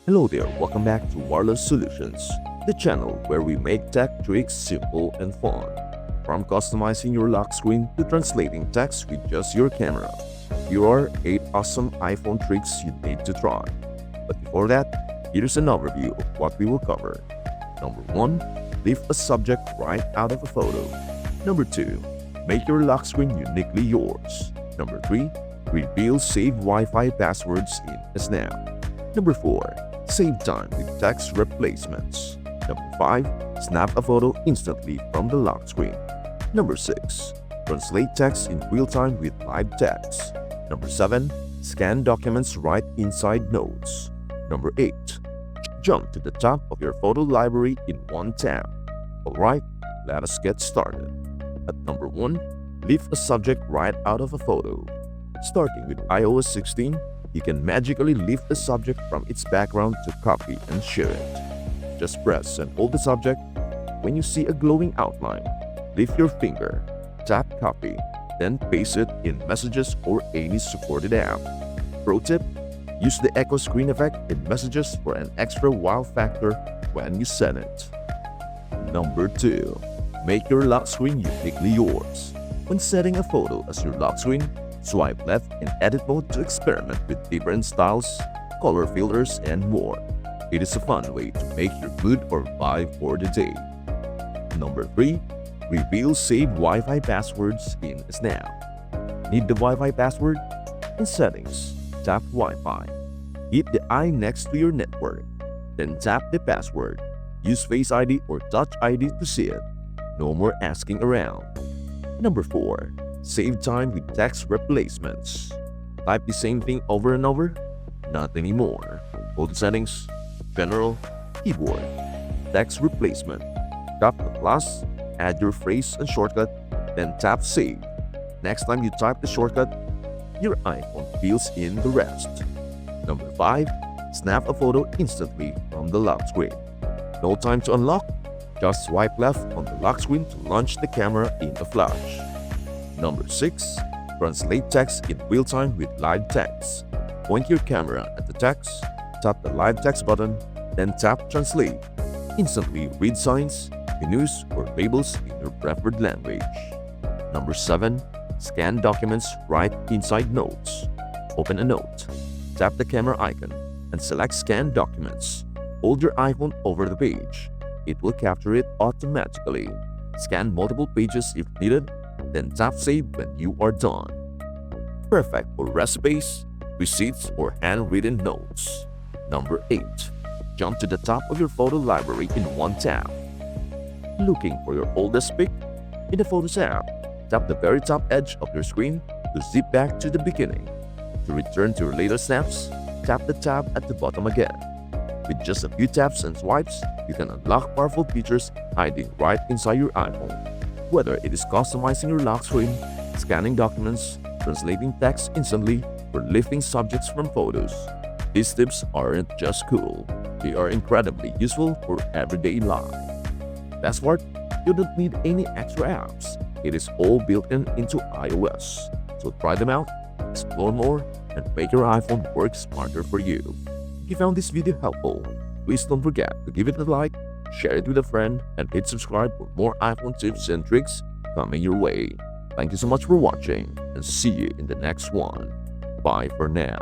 Hello there, welcome back to Wireless Solutions, the channel where we make tech tricks simple and fun. From customizing your lock screen to translating text with just your camera, here are 8 awesome iPhone tricks you need to try. But before that, here's an overview of what we will cover. Number 1. Leave a subject right out of a photo. Number 2. Make your lock screen uniquely yours. Number 3. Reveal saved Wi-Fi passwords in a snap. Number 4. Save time with text replacements. Number 5. Snap a photo instantly from the lock screen. Number 6. Translate text in real time with live text. Number 7. Scan documents right inside notes. Number 8. Jump to the top of your photo library in one tap. Alright, let us get started. At number 1, leave a subject right out of a photo. Starting with iOS 16, you can magically lift the subject from its background to copy and share it. Just press and hold the subject. When you see a glowing outline, lift your finger, tap copy, then paste it in Messages or any supported app. Pro tip: use the echo screen effect in Messages for an extra wow factor when you send it. Number 2. Make your lock screen uniquely yours. When setting a photo as your lock screen, swipe left in edit mode to experiment with different styles, color filters, and more. It is a fun way to make your mood or vibe for the day. Number 3. Reveal saved Wi-Fi passwords in a snap. Need the Wi-Fi password? In Settings, tap Wi-Fi. Hit the eye next to your network. Then tap the password. Use Face ID or Touch ID to see it. No more asking around. Number 4. Save time with text replacements. Type the same thing over and over? Not anymore. Go to Settings, General, Keyboard, Text Replacement. Tap the plus, add your phrase and shortcut, then tap Save. Next time you type the shortcut, your iPhone fills in the rest. Number 5. Snap a photo instantly from the lock screen. No time to unlock? Just swipe left on the lock screen to launch the camera in a flash. Number 6. Translate text in real time with live text. Point your camera at the text, tap the live text button, then tap Translate. Instantly read signs, menus, or labels in your preferred language. Number 7. Scan documents right inside Notes. Open a note, tap the camera icon, and select Scan Documents. Hold your iPhone over the page. It will capture it automatically. Scan multiple pages if needed, then tap Save when you are done. Perfect for recipes, receipts, or handwritten notes. Number 8. Jump to the top of your photo library in one tap. Looking for your oldest pic? In the Photos app, tap the very top edge of your screen to zip back to the beginning. To return to your latest snaps, tap the tab at the bottom again. With just a few taps and swipes, you can unlock powerful features hiding right inside your iPhone. Whether it is customizing your lock screen, scanning documents, translating text instantly, or lifting subjects from photos, these tips aren't just cool, they are incredibly useful for everyday life. Best part, you don't need any extra apps. It is all built into iOS. So try them out, explore more, and make your iPhone work smarter for you. If you found this video helpful, please don't forget to give it a like, share it with a friend, and hit subscribe for more iPhone tips and tricks coming your way. Thank you so much for watching, and see you in the next one. Bye for now.